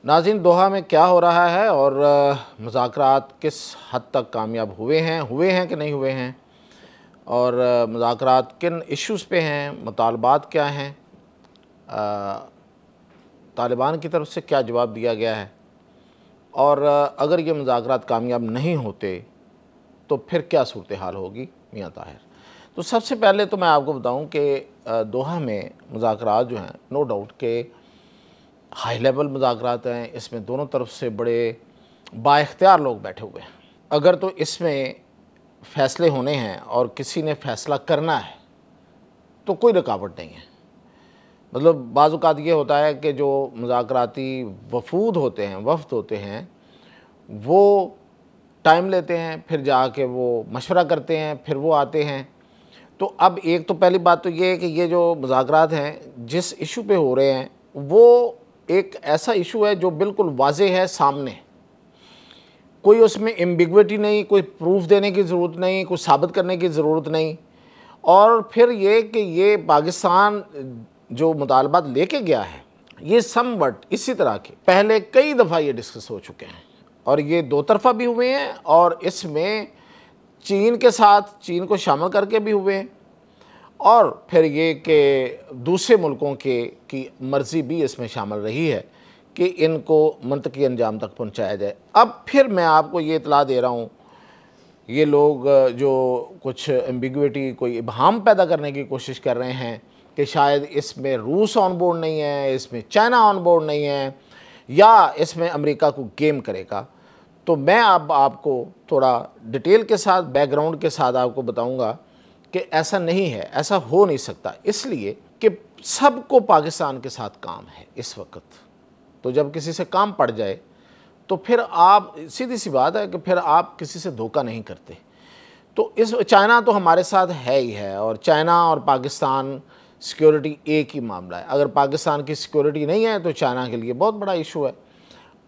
नाज़रीन, दोहा में क्या हो रहा है और मुज़ाकरात किस हद तक कामयाब हुए हैं कि नहीं हुए हैं, और मुज़ाकरात किन इश्यूज़ पे हैं, मुतालबात क्या हैं, तालिबान की तरफ से क्या जवाब दिया गया है, और अगर ये मुज़ाकरात कामयाब नहीं होते तो फिर क्या सूरत हाल होगी मियाँ ताहिर। तो सबसे पहले तो मैं आपको बताऊं कि दोहा में मुज़ाकरात जो हैं, नो डाउट के हाई लेवल मुज़ाकरात हैं। इसमें दोनों तरफ से बड़े बाइख्तियार लोग बैठे हुए हैं। अगर तो इसमें फ़ैसले होने हैं और किसी ने फ़ैसला करना है तो कोई रुकावट नहीं है। मतलब बाज़ औक़ात ये होता है कि जो मुज़ाकराती वफ़ूद होते हैं, वफ़द होते हैं, वो टाइम लेते हैं, फिर जाके वो मशवरा करते हैं, फिर वो आते हैं। तो अब एक तो पहली बात तो ये है कि ये जो मुज़ाकरात हैं, जिस इशू पे हो रहे हैं, वो एक ऐसा इशू है जो बिल्कुल वाज़ेह है सामने। कोई उसमें एम्बिग्विटी नहीं, कोई प्रूफ देने की ज़रूरत नहीं, कुछ साबित करने की ज़रूरत नहीं। और फिर ये कि ये पाकिस्तान जो मुतालबात लेके गया है, ये समवट इसी तरह के पहले कई दफ़ा ये डिस्कस हो चुके हैं और ये दो तरफ़ा भी हुए हैं, और इसमें चीन के साथ, चीन को शामिल करके भी हुए हैं, और फिर ये कि दूसरे मुल्कों की मर्ज़ी भी इसमें शामिल रही है कि इनको मंतकी अंजाम तक पहुंचाया जाए। अब फिर मैं आपको ये इतला दे रहा हूँ, ये लोग जो कुछ एम्बिग्विटी, कोई इबहाम पैदा करने की कोशिश कर रहे हैं कि शायद इसमें रूस ऑन बोर्ड नहीं है, इसमें चाइना ऑन बोर्ड नहीं है, या इसमें अमेरिका को गेम करेगा। तो मैं अब आपको थोड़ा डिटेल के साथ, बैकग्राउंड के साथ आपको बताऊंगा कि ऐसा नहीं है, ऐसा हो नहीं सकता, इसलिए कि सबको पाकिस्तान के साथ काम है इस वक्त। तो जब किसी से काम पड़ जाए तो फिर आप, सीधी सी बात है कि फिर आप किसी से धोखा नहीं करते। तो इस चाइना तो हमारे साथ है ही है, और चाइना और पाकिस्तान सिक्योरिटी एक ही मामला है। अगर पाकिस्तान की सिक्योरिटी नहीं है तो चाइना के लिए बहुत बड़ा इशू है।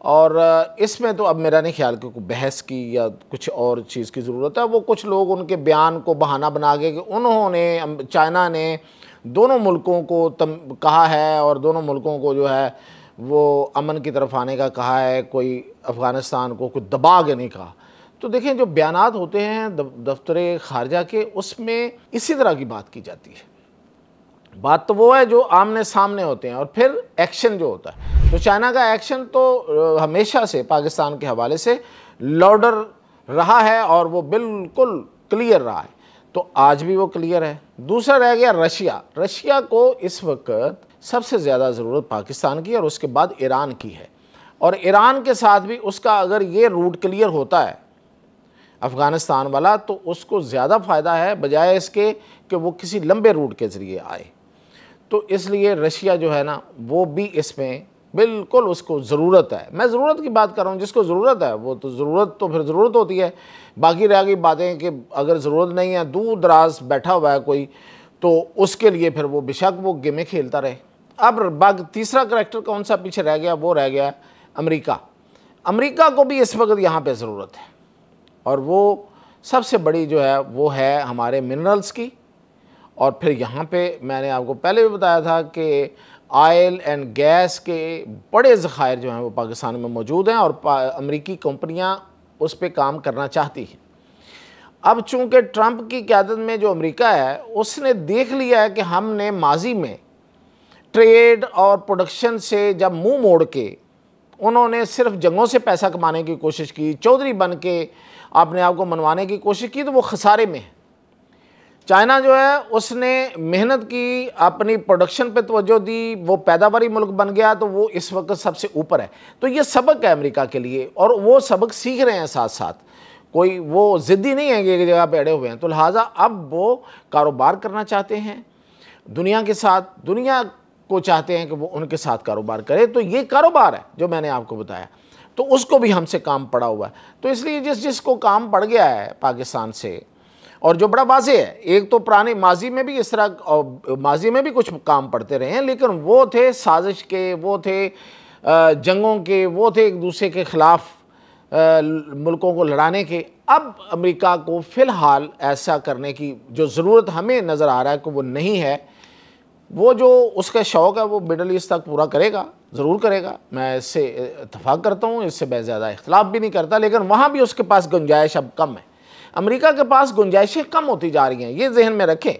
और इसमें तो अब मेरा नहीं ख्याल कि कोई बहस की या कुछ और चीज़ की ज़रूरत है। वो कुछ लोग उनके बयान को बहाना बना के कि उन्होंने, चाइना ने दोनों मुल्कों को कहा है और दोनों मुल्कों को जो है वो अमन की तरफ आने का कहा है, कोई अफ़गानिस्तान को कोई दबा के नहीं कहा। तो देखें, जो बयानात होते हैं दफ्तर ख़ारजा के, उसमें इसी तरह की बात की जाती है। बात तो वो है जो आमने सामने होते हैं, और फिर एक्शन जो होता है। तो चाइना का एक्शन तो हमेशा से पाकिस्तान के हवाले से लॉर्डर रहा है और वो बिल्कुल क्लियर रहा है, तो आज भी वो क्लियर है। दूसरा रह गया रशिया। रशिया को इस वक्त सबसे ज़्यादा ज़रूरत पाकिस्तान की और उसके बाद ईरान की है, और ईरान के साथ भी उसका अगर ये रूट क्लियर होता है अफ़गानिस्तान वाला, तो उसको ज़्यादा फ़ायदा है बजाय इसके कि वो किसी लंबे रूट के ज़रिए आए। तो इसलिए रशिया जो है ना, वो भी इसमें बिल्कुल उसको ज़रूरत है। मैं ज़रूरत की बात कर रहा हूँ, जिसको ज़रूरत है वो तो ज़रूरत तो फिर ज़रूरत होती है। बाकी रह गई बातें कि अगर ज़रूरत नहीं है, दूर दराज बैठा हुआ है कोई, तो उसके लिए फिर वो बेशक वो गेमें खेलता रहे। अब तीसरा करैक्टर कौन सा पीछे रह गया, वो रह गया अमेरिका। अमेरिका को भी इस वक्त यहाँ पर ज़रूरत है, और वो सबसे बड़ी जो है वो है हमारे मिनरल्स की। और फिर यहाँ पे मैंने आपको पहले भी बताया था कि ऑयल एंड गैस के बड़े ज़खायर जो हैं वो पाकिस्तान में मौजूद हैं, और अमेरिकी कंपनियाँ उस पर काम करना चाहती हैं। अब चूँकि ट्रंप की क़यादत में जो अमेरिका है, उसने देख लिया है कि हमने माजी में ट्रेड और प्रोडक्शन से जब मुँह मोड़ के उन्होंने सिर्फ जंगों से पैसा कमाने की कोशिश की, चौधरी बन के अपने आप को मनवाने की कोशिश की, तो वो खसारे में है। चाइना जो है उसने मेहनत की, अपनी प्रोडक्शन पे तवज्जो दी, वो पैदावारी मुल्क बन गया, तो वो इस वक्त सबसे ऊपर है। तो ये सबक है अमेरिका के लिए, और वो सबक सीख रहे हैं साथ साथ। कोई वो ज़िद्दी नहीं है कि एक जगह पे अड़े हुए हैं। तो लिहाजा अब वो कारोबार करना चाहते हैं दुनिया के साथ, दुनिया को चाहते हैं कि वो उनके साथ कारोबार करे। तो ये कारोबार है जो मैंने आपको बताया, तो उसको भी हमसे काम पड़ा हुआ है। तो इसलिए जिसको काम पड़ गया है पाकिस्तान से, और जो बड़ा वाज़ेह है, एक तो पुराने माजी में भी इस तरह, और माजी में भी कुछ काम पड़ते रहे हैं, लेकिन वो थे साजिश के, वो थे जंगों के, वो थे एक दूसरे के ख़िलाफ़ मुल्कों को लड़ाने के। अब अमेरिका को फ़िलहाल ऐसा करने की जो ज़रूरत हमें नज़र आ रहा है कि वो नहीं है, वो जो उसका शौक़ है वो मिडल ईस्ट तक पूरा करेगा, ज़रूर करेगा, मैं इससे इत्तफाक़ करता हूँ, इससे मैं ज़्यादा इख्तलाफ भी नहीं करता, लेकिन वहाँ भी उसके पास गुंजाइश अब कम है। अमेरिका के पास गुंजाइशें कम होती जा रही हैं, ये जहन में रखें।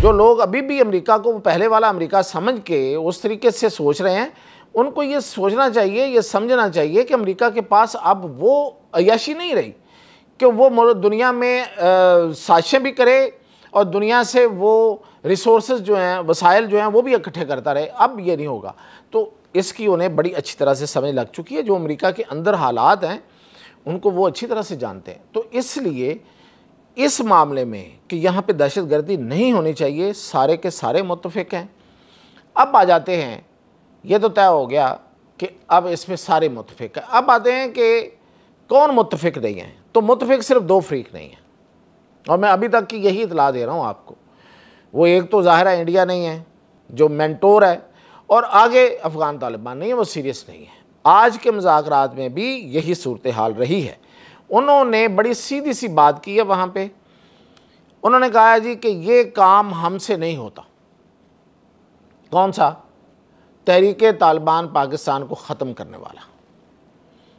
जो लोग अभी भी अमेरिका को पहले वाला अमेरिका समझ के उस तरीके से सोच रहे हैं, उनको ये सोचना चाहिए, ये समझना चाहिए कि अमेरिका के पास अब वो अय्याशी नहीं रही कि वो दुनिया में साजिशें भी करे और दुनिया से वो रिसोर्सेज जो हैं, वसाइल जो हैं, वो भी इकट्ठे करता रहे। अब ये नहीं होगा। तो इसकी उन्हें बड़ी अच्छी तरह से समझ लग चुकी है। जो अमेरिका के अंदर हालात हैं उनको वो अच्छी तरह से जानते हैं। तो इसलिए इस मामले में कि यहाँ पे दहशतगर्दी नहीं होनी चाहिए, सारे के सारे मुत्तफिक हैं। अब आ जाते हैं, ये तो तय हो गया कि अब इसमें सारे मुत्तफिक हैं। अब आते हैं कि कौन मुत्तफिक नहीं है। तो मुत्तफिक सिर्फ दो फ्रीक नहीं है, और मैं अभी तक की यही इतला दे रहा हूँ आपको। वो एक तो ज़ाहिर है इंडिया नहीं है जो मेंटोर है, और आगे अफ़गान तालिबान नहीं है, वो सीरियस नहीं है। आज के मुज़ाकरात में भी यही सूरत हाल रही है। उन्होंने बड़ी सीधी सी बात की है वहाँ पे। उन्होंने कहा है जी कि ये काम हमसे नहीं होता। कौन सा? तहरीके तालिबान पाकिस्तान को ख़त्म करने वाला।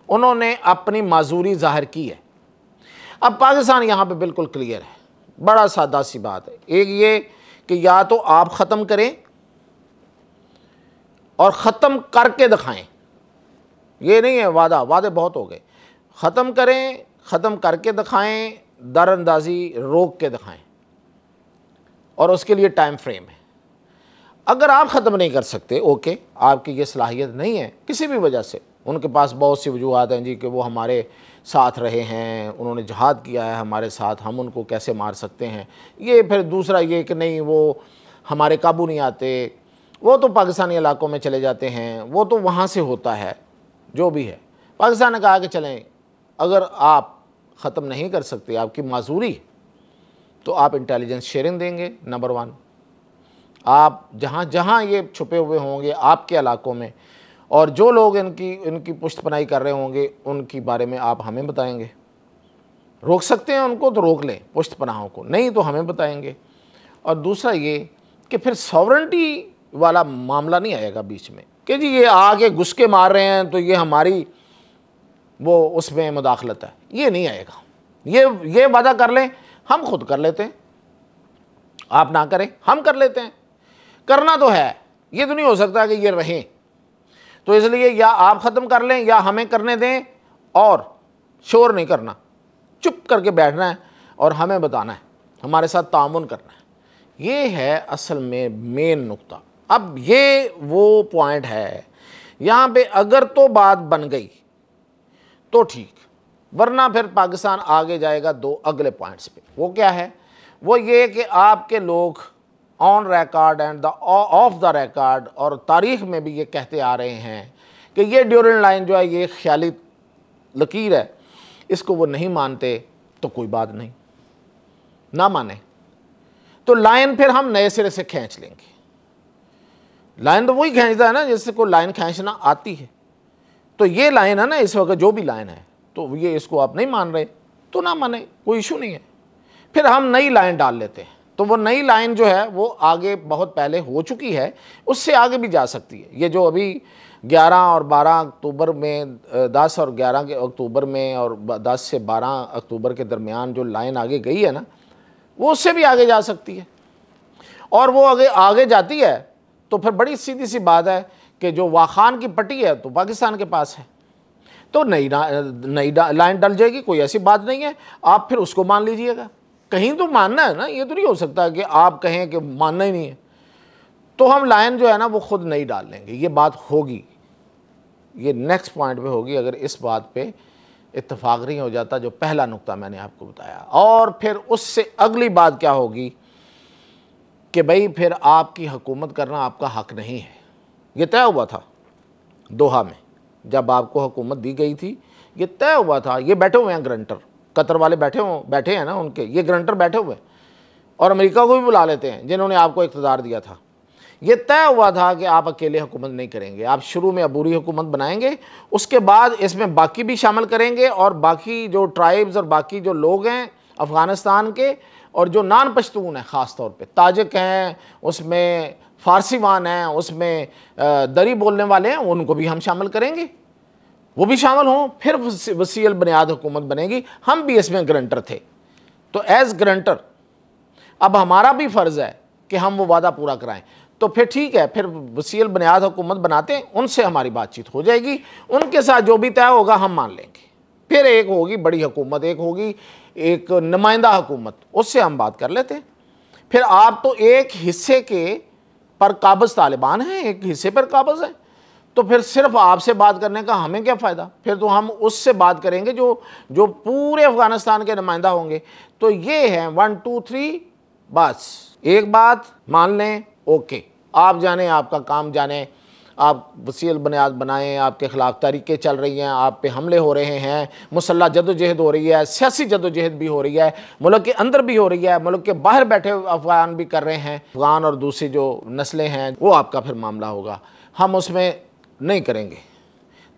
उन्होंने अपनी माजूरी ज़ाहिर की है। अब पाकिस्तान यहाँ पे बिल्कुल क्लियर है, बड़ा सादा सी बात है। एक ये कि या तो आप ख़त्म करें और ख़त्म करके दिखाएं। ये नहीं है वादे बहुत हो गए। ख़त्म करें, ख़त्म करके दिखाएं, दरअंदाजी रोक के दिखाएं, और उसके लिए टाइम फ्रेम है। अगर आप ख़त्म नहीं कर सकते, ओके, आपकी ये सलाहियत नहीं है किसी भी वजह से, उनके पास बहुत सी वजूहत हैं जी कि वो हमारे साथ रहे हैं, उन्होंने जहाद किया है हमारे साथ, हम उनको कैसे मार सकते हैं। ये फिर दूसरा ये कि नहीं वो हमारे काबू नहीं आते, वो तो पाकिस्तानी इलाकों में चले जाते हैं, वो तो वहाँ से होता है, जो भी है। पाकिस्तान ने कहा कि चलें, अगर आप ख़त्म नहीं कर सकते, आपकी माजूरी, तो आप इंटेलिजेंस शेयरिंग देंगे। नंबर 1, आप जहाँ जहाँ ये छुपे हुए होंगे आपके इलाकों में, और जो लोग इनकी पुष्टपनाही कर रहे होंगे उनकी बारे में आप हमें बताएंगे। रोक सकते हैं उनको तो रोक लें, पुष्टपनाहों को, नहीं तो हमें बताएंगे। और दूसरा ये कि फिर सॉवरेंटी वाला मामला नहीं आएगा बीच में कि जी ये आगे घुस के मार रहे हैं तो ये हमारी वो उसमें मुदाखलत है, ये नहीं आएगा। ये वादा कर लें, हम खुद कर लेते हैं, आप ना करें, हम कर लेते हैं। करना तो है, ये तो नहीं हो सकता कि ये रहें। तो इसलिए या आप ख़त्म कर लें या हमें करने दें, और शोर नहीं करना, चुप करके बैठना है और हमें बताना है, हमारे साथ तामुन करना है। ये है असल में मेन नुक्ता। अब ये वो पॉइंट है यहाँ पे, अगर तो बात बन गई तो ठीक, वरना फिर पाकिस्तान आगे जाएगा दो अगले पॉइंट्स पे। वो क्या है? वो ये कि आपके लोग on record and the of the record और तारीख़ में भी ये कहते आ रहे हैं कि ये ड्यूरेंट लाइन जो है ये ख्याली लकीर है, इसको वो नहीं मानते तो कोई बात नहीं, ना माने तो लाइन फिर हम नए सिरे से खींच लेंगे। लाइन तो वही खींचता है ना जिससे कोई लाइन खींचना आती है। तो ये लाइन है ना इस वक्त जो भी लाइन है, तो ये इसको आप नहीं मान रहे तो ना माने, कोई इशू नहीं है। फिर हम नई लाइन डाल लेते हैं, तो वो नई लाइन जो है वो आगे बहुत पहले हो चुकी है, उससे आगे भी जा सकती है। ये जो अभी 11 और 12 अक्टूबर में 10 और 11 के अक्टूबर में और 10 से 12 अक्टूबर के दरमियान जो लाइन आगे गई है ना, वो उससे भी आगे जा सकती है। और वो आगे जाती है तो फिर बड़ी सीधी सी बात है कि जो वाखान की पट्टी है तो पाकिस्तान के पास है, तो नई लाइन डल जाएगी, कोई ऐसी बात नहीं है। आप फिर उसको मान लीजिएगा, कहीं तो मानना है ना, ये तो नहीं हो सकता कि आप कहें कि मानना ही नहीं है। तो हम लाइन जो है ना वो खुद नहीं डाल लेंगे, ये बात होगी, ये नेक्स्ट पॉइंट पे होगी अगर इस बात पे इत्तेफाक नहीं हो जाता, जो पहला नुक्ता मैंने आपको बताया। और फिर उससे अगली बात क्या होगी कि भाई फिर आपकी हुकूमत करना आपका हक नहीं है। ये तय हुआ था दोहा में, जब आपको हुकूमत दी गई थी, ये तय हुआ था। ये बैठे हुए हैं ग्रंटर, कतर वाले बैठे हैं ना उनके, ये ग्रंटर बैठे हुए हैं, और अमेरिका को भी बुला लेते हैं जिन्होंने आपको इक़्तिदार दिया था। ये तय हुआ था कि आप अकेले हुकूमत नहीं करेंगे, आप शुरू में अबूरी हुकूमत बनाएंगे, उसके बाद इसमें बाकी भी शामिल करेंगे, और बाकी जो ट्राइब्स और बाकी जो लोग हैं अफ़गानिस्तान के और जो नान पश्तून है ख़ास तौर पे, ताजिक हैं, उसमें फ़ारसीवान हैं, उसमें दरी बोलने वाले हैं, उनको भी हम शामिल करेंगे, वो भी शामिल हों, फिर वसील बुनियाद हुकूमत बनेगी। हम भी इसमें ग्रंटर थे, तो एज़ ग्रंटर अब हमारा भी फ़र्ज़ है कि हम वो वादा पूरा कराएं। तो फिर ठीक है, फिर वसील बुनियाद हुकूमत बनाते हैं, उनसे हमारी बातचीत हो जाएगी, उनके साथ जो भी तय होगा हम मान लेंगे। फिर एक होगी बड़ी हुकूमत, एक होगी एक नुमाइंदा हुकूमत, उससे हम बात कर लेते हैं। फिर आप तो एक हिस्से के पर काबज़ तालिबान हैं, एक हिस्से पर काबज़ हैं, तो फिर सिर्फ आपसे बात करने का हमें क्या फ़ायदा? फिर तो हम उससे बात करेंगे जो पूरे अफ़गानिस्तान के नुमाइंदा होंगे। तो ये है 1 2 3, बस एक बात मान लें, ओके, आप जाने, आपका काम जाने, आप वसील बुनियाद बनाएं, आपके ख़िलाफ़ तहरीकें चल रही हैं, आप पे हमले हो रहे हैं, मुसल्लह जदोजहद हो रही है, सियासी जदोजहद भी हो रही है, मुल्क के अंदर भी हो रही है, मुल्क के बाहर बैठे अफ़गान भी कर रहे हैं, अफ़गान और दूसरी जो नस्लें हैं, वो आपका फिर मामला होगा, हम उसमें नहीं करेंगे।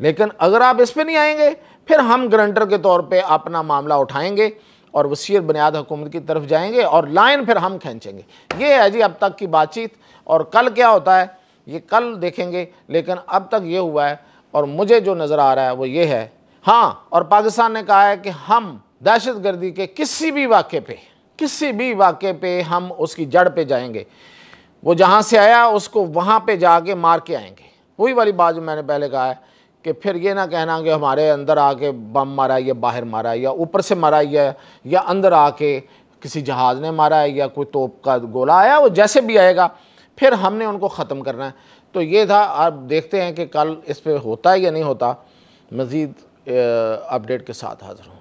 लेकिन अगर आप इस पर नहीं आएंगे, फिर हम ग्रंटर के तौर पर अपना मामला उठाएँगे और वसील बुनियाद हुकूमत की तरफ जाएंगे और लाइन फिर हम खींचेंगे। ये है जी अब तक की बातचीत, और कल क्या होता है ये कल देखेंगे, लेकिन अब तक ये हुआ है और मुझे जो नज़र आ रहा है वो ये है। हाँ, और पाकिस्तान ने कहा है कि हम दहशतगर्दी के किसी भी वाक़े पे हम उसकी जड़ पे जाएंगे, वो जहाँ से आया उसको वहाँ पे जाके मार के आएंगे। वही वाली बात जो मैंने पहले कहा है कि फिर ये ना कहना कि हमारे अंदर आके बम मारा है या बाहर मारा है या ऊपर से मारा है या अंदर आके किसी जहाज़ ने मारा है या कोई तोप का गोला आया, वो जैसे भी आएगा फिर हमने उनको ख़त्म करना है। तो ये था, आप देखते हैं कि कल इस पे होता है या नहीं होता। मज़ीद अपडेट के साथ हाज़िर हूँ।